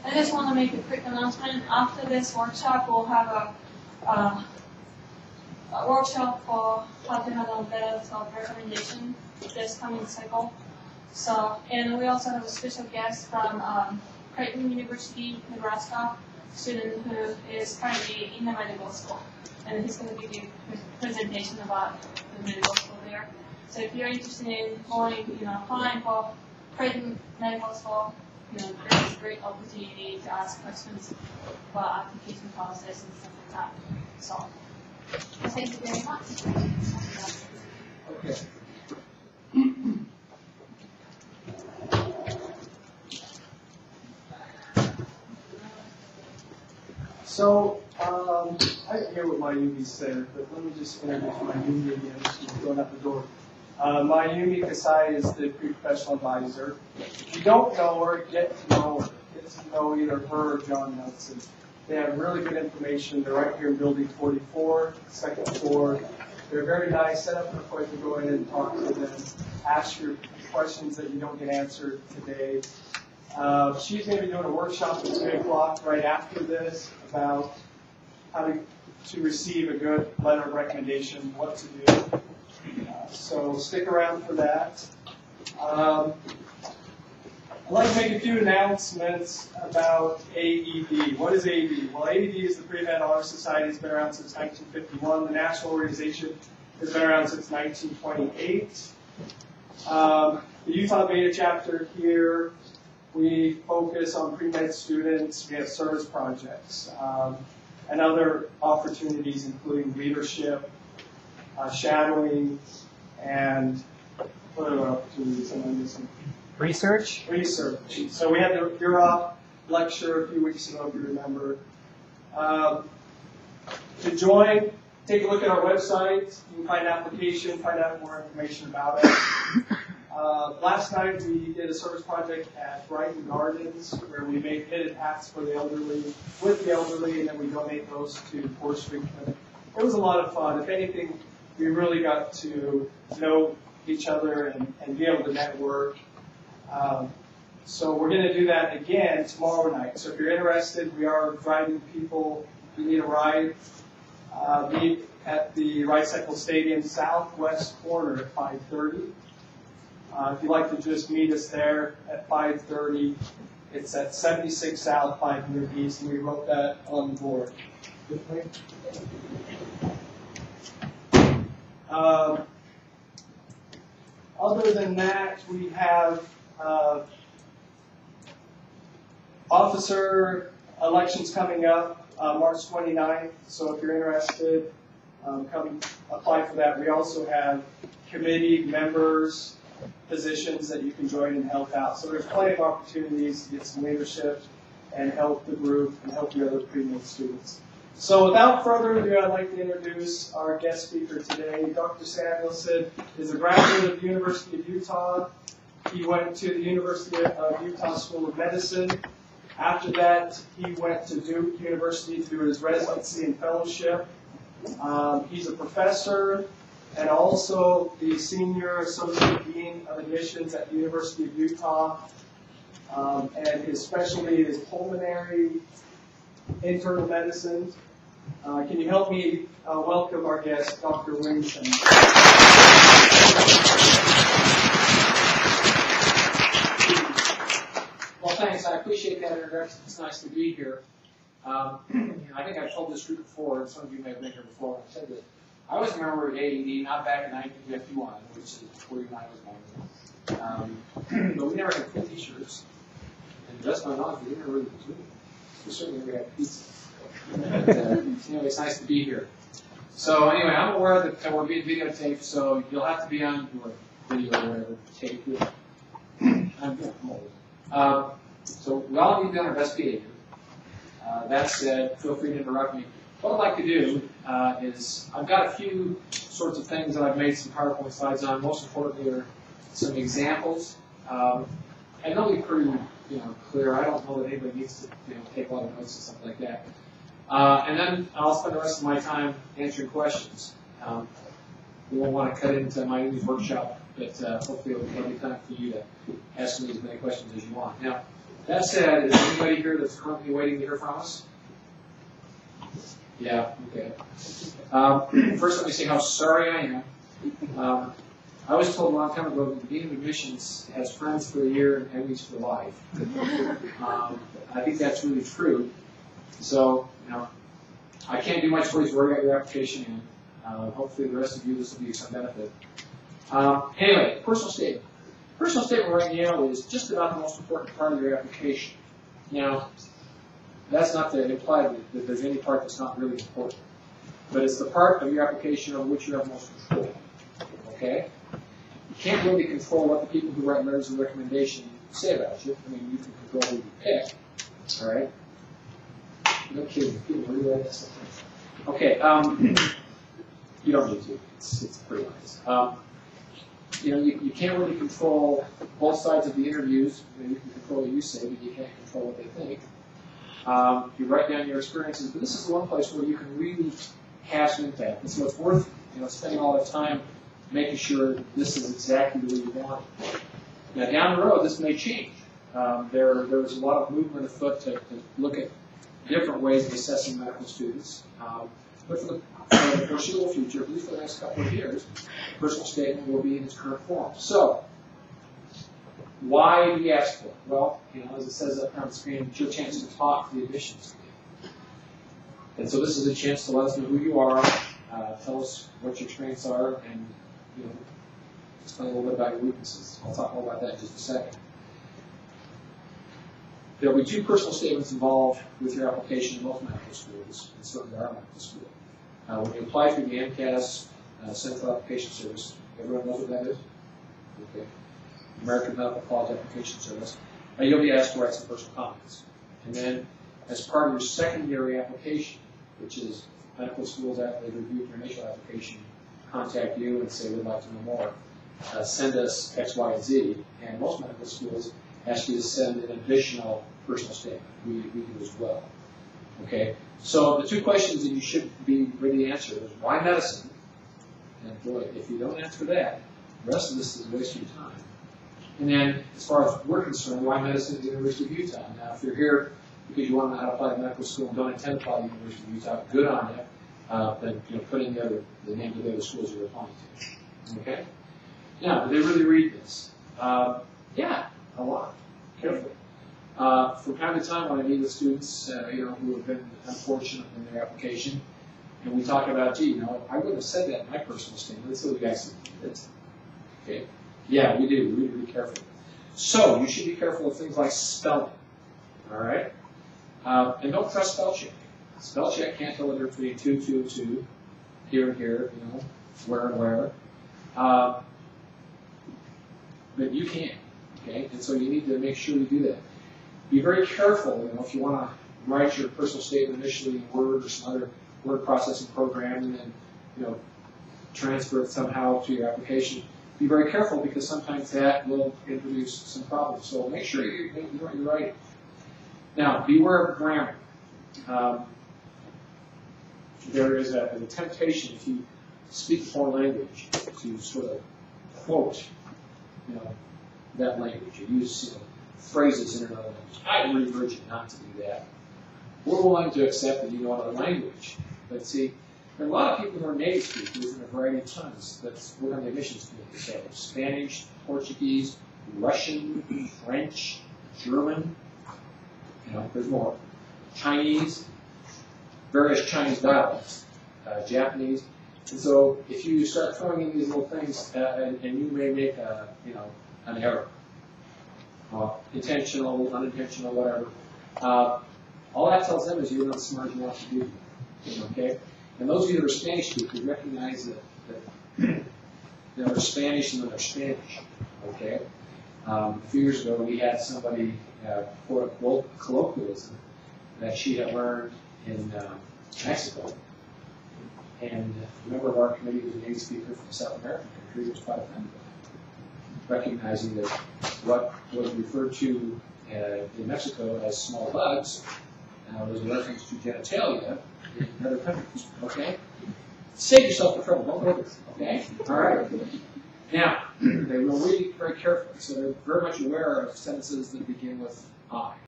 I just want to make a quick announcement. After this workshop, we'll have a workshop for how to handle letters of recommendation this coming cycle. So, and we also have a special guest from Creighton University, Nebraska, student who is currently in the medical school, and he's going to give you a presentation about the medical school there. So if you're interested in going, applying for Creighton Medical School, there's a great opportunity to ask questions about application process and stuff like that. So, thank you very much. Okay. So, I didn't hear what my Yumi said, but let me just introduce my Yumi again. She's going out the door. My Yumi Kasai is the pre-professional advisor. If you don't know her, get to know her. Get to know either her or John Nelson. They have really good information. They're right here in Building 44, second floor. They're very nice. Set up for you to go in and talk to them. Ask your questions that you don't get answered today. She's going to be doing a workshop at 3 o'clock right after this about how to receive a good letter of recommendation, what to do. So stick around for that. I'd like to make a few announcements about AED. What is AED? Well, AED is the Pre-Med Honor Society. It's been around since 1951. The national organization has been around since 1928. The Utah Beta chapter here, we focus on pre-med students. We have service projects and other opportunities, including leadership, shadowing, and what other opportunities am I missing? Research. So we had the UROP lecture a few weeks ago, if you remember. To join, take a look at our website. You can find an application, find out more information about it. Last night we did a service project at Brighton Gardens where we made fitted hats for the elderly, with the elderly, and then we donate those to Fourth Street Clinic. It was a lot of fun. If anything, we really got to know each other and be able to network. So we're going to do that again tomorrow night. So if you're interested, we are driving people. If you need a ride, meet at the Wright Cycle Stadium southwest corner at 5:30. If you'd like to just meet us there at 5:30, it's at 76 South, 500 East, and we wrote that on the board. Other than that, we have officer elections coming up March 29th. So if you're interested, come apply for that. We also have committee members positions that you can join and help out. So there's plenty of opportunities to get some leadership and help the group and help the other pre-med students. So without further ado, I'd like to introduce our guest speaker today. Dr. Samuelson is a graduate of the University of Utah. He went to the University of Utah School of Medicine. After that, he went to Duke University to do his residency and fellowship. He's a professor and also the Senior Associate Dean of Admissions at the University of Utah. And his specialty is pulmonary internal medicine. Can you help me welcome our guest, Dr. Winston? Well, thanks. I appreciate that introduction. It's nice to be here. I think I've told this group before, and some of you may have been here before. I said that I always remember AED, not back in 1951, which is before you and I was born. But we never had cool T-shirts. And just my knowledge, we never really do. We certainly never had pizza. But, anyway, it's nice to be here. So anyway, I'm aware that we're being videotaped, so you'll have to be on your video or whatever, tape it. I'm old. So we all need to be on our best behavior. That said, feel free to interrupt me. What I'd like to do is, I've got a few sorts of things that I've made some PowerPoint slides on. Most importantly are some examples. And they'll be pretty clear. I don't know that anybody needs to take a lot of notes and stuff like that. And then I'll spend the rest of my time answering questions. We won't want to cut into my workshop, but hopefully there'll be time for you to ask me as many questions as you want. Now, That said, is there anybody here that's currently waiting to hear from us? Yeah, okay. First, let me say how sorry I am. I was told a long time ago that the Dean of Admissions has friends for a year and enemies for life. I think that's really true. So, I can't do much for you to worry out your application in. Hopefully the rest of you, this will be of some benefit. Anyway, personal statement. Personal statement right now is just about the most important part of your application. Now, that's not to imply that there's any part that's not really important. But it's the part of your application over which you have most control. Okay? You can't really control what the people who write letters of recommendation say about you. I mean, you can control who you pick. All right? No kidding. People really write that stuff. Okay. You don't need to. It's pretty nice. You can't really control both sides of the interviews. You can control what you say, but you can't control what they think. You write down your experiences, but this is the one place where you can really have some impact. And so it's worth spending all that time making sure this is exactly the way you want it. Now, down the road, this may change. There's a lot of movement afoot to look at different ways of assessing medical students. But for the foreseeable future, at least for the next couple of years, the personal statement will be in its current form. So, why do you ask for it? Well, as it says up on the screen, it's your chance to talk to the admissions committee. And so this is a chance to let us know who you are, tell us what your strengths are, and explain a little bit about your weaknesses. I'll talk more about that in just a second. There will be 2 personal statements involved with your application in most medical schools, and certainly our medical school. When you apply through the AMCAS Central Application Service, everyone knows what that is? Okay. American Medical College Application Service. You'll be asked to write some personal comments. And then, as part of your secondary application, which is medical schools after they review your initial application, contact you and say, we'd like to know more. Send us X, Y, and Z. And most medical schools ask you to send an additional personal statement. We do as well. Okay? So the 2 questions that you should be ready to answer is why medicine? And boy, if you don't answer that, the rest of this is a waste of your time. And then, as far as we're concerned, why medicine at the University of Utah? Now, if you're here because you want to know how to apply to medical school and don't intend to apply to the University of Utah, good on you. Then put in the names of the other schools you're applying to. Okay? Now, do they really read this? Yeah, a lot. Carefully. From time to time, when I meet with students, who have been unfortunate in their application, and we talk about, I wouldn't have said that in my personal statement. Let's see what you guys think. Okay. Yeah, we do. We need to be careful. So, you should be careful of things like spelling. All right? And don't trust spell check. Spell check can't tell the difference between 2, 2, and 2, here and here, where and where. But you can. Okay? And so you need to make sure you do that. Be very careful, if you want to write your personal statement initially in Word or some other word processing program and then, transfer it somehow to your application. Be very careful because sometimes that will introduce some problems. So make sure you know what you're writing. Now, beware of grammar. There is a temptation if you speak a foreign language to sort of quote, that language. You use phrases in another language. I really urge you not to do that. We're willing to accept that you know another language. But see, there are a lot of people who are native speakers in a variety of tongues. That's what on the admissions committee. So Spanish, Portuguese, Russian, French, German, there's more. Chinese, various Chinese dialects, Japanese. And so if you start throwing in these little things, and you may make an error, intentional, unintentional, whatever, all that tells them is you're not as smart as you want to be. Okay? And those of you that are Spanish speakers recognize that there's Spanish and then there's Spanish. Okay? A few years ago, we had somebody quote a colloquialism that she had learned in Mexico. And a member of our committee was a native speaker from a South American country who was quite offended by it, recognizing that what was referred to in Mexico as small bugs was a reference to genitalia in other countries. Okay? Save yourself the trouble. Don't go there. Okay? All right? Now, they will read very carefully, so they're very much aware of sentences that begin with Aye.